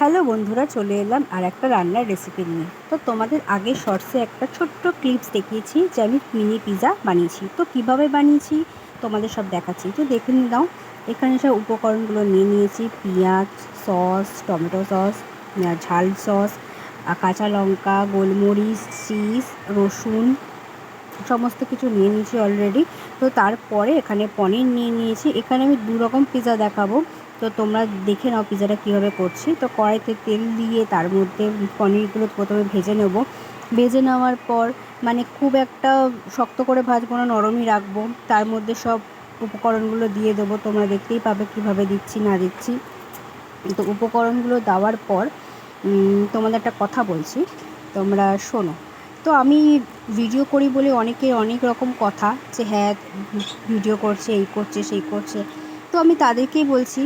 Hello বন্ধুরা, চলে এলাম আর একটা রান্নার রেসিপি নিয়ে। তো তোমাদের আগে শর্টসে একটা ছোট্ট ক্লিপস দেখিয়েছি যে আমি মিনি পিৎজা বানিয়েছি। তো কিভাবে বানিয়েছি তোমাদের সব দেখাচ্ছি, তো দেখে নাও। এখানে সব উপকরণগুলো নিয়ে নিয়েছি: পেঁয়াজ, সস, টমেটো সস, ঝাল সস, কাঁচা লঙ্কা, গোলমরিচ, চিজ, রসুন, সমস্ত কিছু নিয়ে নিয়েছি অলরেডি। তো তারপরে এখানে পনির নিয়ে নিয়েছি। এখানে আমি 2 রকম পিৎজা দেখাবো, তো তোমরা দেখে নাও পিৎজাটা কীভাবে করছি। তো কড়াইতে তেল দিয়ে তার মধ্যে পনিরগুলো প্রথমে ভেজে নেব। ভেজে নেওয়ার পর খুব একটা শক্ত করে ভাজবো না, নরমই রাখবো। তার মধ্যে সব উপকরণগুলো দিয়ে দেবো, তোমরা দেখতেই পাবে কীভাবে দিচ্ছি না দিচ্ছি। তো উপকরণগুলো দেওয়ার পর তোমাদের একটা কথা বলছি, তোমরা শোনো। তো আমি ভিডিও করি বলে অনেকে অনেক রকম কথা, যে হ্যাঁ ভিডিও করছে, এই করছে, সেই করছে। তো আমি তাদেরকেই বলছি,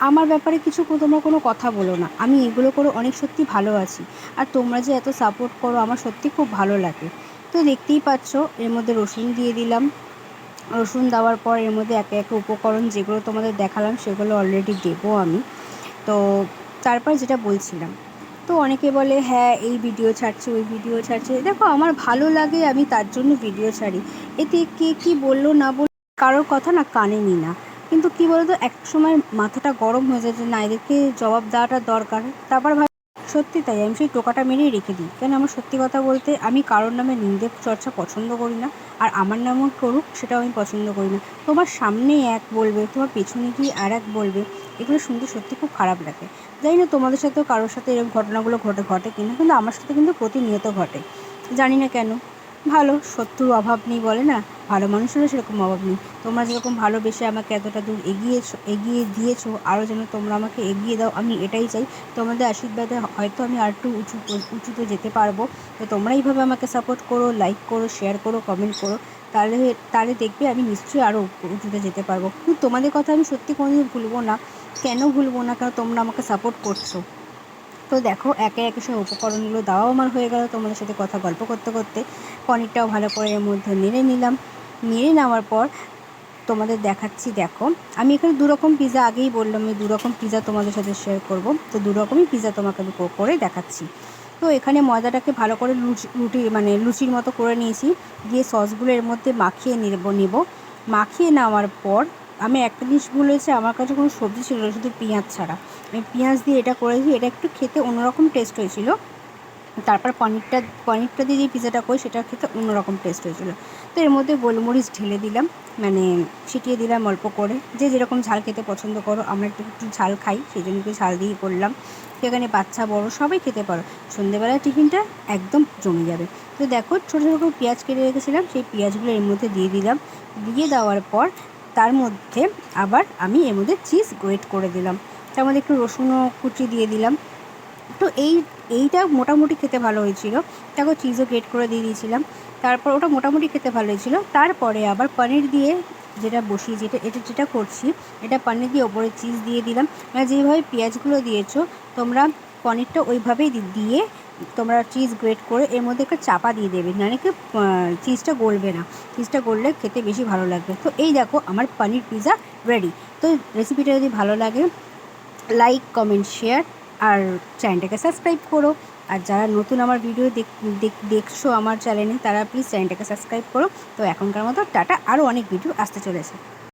আমার ব্যাপারে কিছু তোমরা কোনো কথা বলো না। আমি এগুলো করে অনেক সত্যি ভালো আছি। আর তোমরা যে এত সাপোর্ট করো, আমার সত্যি খুব ভালো লাগে। তো দেখতেই পাচ্ছ, এর মধ্যে রসুন দিয়ে দিলাম। রসুন দেওয়ার পর এর মধ্যে একে একে উপকরণ যেগুলো তোমাদের দেখালাম সেগুলো অলরেডি দেবো আমি। তো তারপর যেটা বলছিলাম, তো অনেকে বলে হ্যাঁ এই ভিডিও ছাড়ছে, ওই ভিডিও ছাড়ছে। দেখো, আমার ভালো লাগে, আমি তার জন্য ভিডিও ছাড়ি। এতে কে কী বললো না বললো কারোর কথা না কানে নিই না। কিন্তু কী বলতো, এক সময় মাথাটা গরম হয়ে যায় যে না, এদেরকে জবাব দেওয়াটা দরকার। তারপর ভাই, সত্যি তাই, আমি সেই টোকাটা মেরেই রেখে দিই। কেন, আমার সত্যি কথা বলতে, আমি কারোর নামে নিন্দে চর্চা পছন্দ করি না। আর আমার নামও করুক, সেটাও আমি পছন্দ করি না। তোমার সামনে এক বলবে, তোমার পেছনে গিয়ে আর এক বলবে, এগুলো শুনতে সত্যি খুব খারাপ লাগে। জানি না তোমাদের সাথেও কারোর সাথে এরকম ঘটনাগুলো ঘটে কিনা, কিন্তু আমার সাথে কিন্তু প্রতিনিয়ত ঘটে। জানি না কেন। ভালো শত্রুর অভাব নেই বলে না, ভালো মানুষেরও সেরকম অভাব নেই। তোমরা যেরকম ভালোবেসে আমাকে এতটা দূর এগিয়ে দিয়েছো, আরও যেন তোমরা আমাকে এগিয়ে দাও, আমি এটাই চাই। তোমাদের আশীর্বাদে হয়তো আমি আর একটু উঁচুতে যেতে পারবো। তো তোমরা এইভাবে আমাকে সাপোর্ট করো, লাইক করো, শেয়ার করো, কমেন্ট করো। তাহলে দেখবে আমি নিশ্চয়ই আরও উঁচুতে যেতে পারবো। কিন্তু তোমাদের কথা আমি সত্যি কোনোদিন ভুলবো না। কেন ভুলবো না, কারণ তোমরা আমাকে সাপোর্ট করছো। তো দেখো, একে একে সব উপকরণগুলো দেওয়াও আমার হয়ে গেল। তোমাদের সাথে কথা গল্প করতে করতে পনিরটাও ভালো করে এর মধ্যে নেড়ে নিলাম। নেড়ে নেওয়ার পর তোমাদের দেখাচ্ছি। দেখো, আমি এখানে 2 রকম পিৎজা, আগেই বললাম আমি 2 রকম পিৎজা তোমাদের সাথে শেয়ার করব। তো 2 রকমই পিৎজা তোমাকে আমি করে দেখাচ্ছি। তো এখানে ময়দাটাকে ভালো করে লুচির মতো করে নিয়েছি। দিয়ে সসগুলো এর মধ্যে মাখিয়ে নেব। মাখিয়ে নেওয়ার পর আমি একটা জিনিস ভুলেছি, আমার কাছে কোনো সবজি ছিল না, শুধু পেঁয়াজ ছাড়া। আমি পেঁয়াজ দিয়ে এটা করেছি, এটা একটু খেতে অন্যরকম টেস্ট হয়েছিল। তারপর পনিরটা দিয়ে যে পিৎজাটা করি, সেটা খেতে অন্যরকম টেস্ট হয়েছিলো। তো এর মধ্যে গোলমরিচ ঢেলে দিলাম, ছিটিয়ে দিলাম অল্প করে। যে যেরকম ঝাল খেতে পছন্দ করো, আমরা একটু ঝাল খাই, সেই জন্য একটু ঝাল দিয়ে করলাম। সেখানে বাচ্চা বড় সবাই খেতে পারো। সন্ধ্যেবেলার টিফিনটা একদম জমে যাবে। তো দেখো, ছোটো ছোটো করে পেঁয়াজ কেটে রেখেছিলাম, সেই পেঁয়াজগুলো এর মধ্যে দিয়ে দিলাম। দিয়ে দেওয়ার পর তার মধ্যে আবার আমি এর মধ্যে চিজ গ্রেট করে দিলাম। তার মধ্যে একটু রসুনও কুচি দিয়ে দিলাম। তো এইটা মোটামুটি খেতে ভালো হয়েছিল। দেখো, চিজও গ্রেট করে দিয়ে দিয়েছিলাম। তারপর ওটা মোটামুটি খেতে ভালো হয়েছিল। তারপরে আবার পনির দিয়ে যেটা করছি, এটা পনির দিয়ে ওপরে চিজ দিয়ে দিলাম। যেভাবে পেঁয়াজগুলো দিয়েছো তোমরা, পনিরটা ওইভাবেই দিয়ে তোমরা চিজ গ্রেট করে এর মধ্যে একটা চাপা দিয়ে দেবে, নাহলে কি চিজটা গলবে না। চিজটা গললে খেতে বেশি ভালো লাগবে। তো এই দেখো, আমার পনির পিৎজা রেডি। তো রেসিপিটা যদি ভালো লাগে, লাইক, কমেন্ট, শেয়ার, আর চ্যানেলটাকে সাবস্ক্রাইব করো। আর যারা নতুন আমার ভিডিও দেখছো আমার চ্যানেলে, তারা প্লিজ চ্যানেলটাকে সাবস্ক্রাইব করো। তো এখনকার মতো টাটা, আরও অনেক ভিডিও আসতে চলেছে।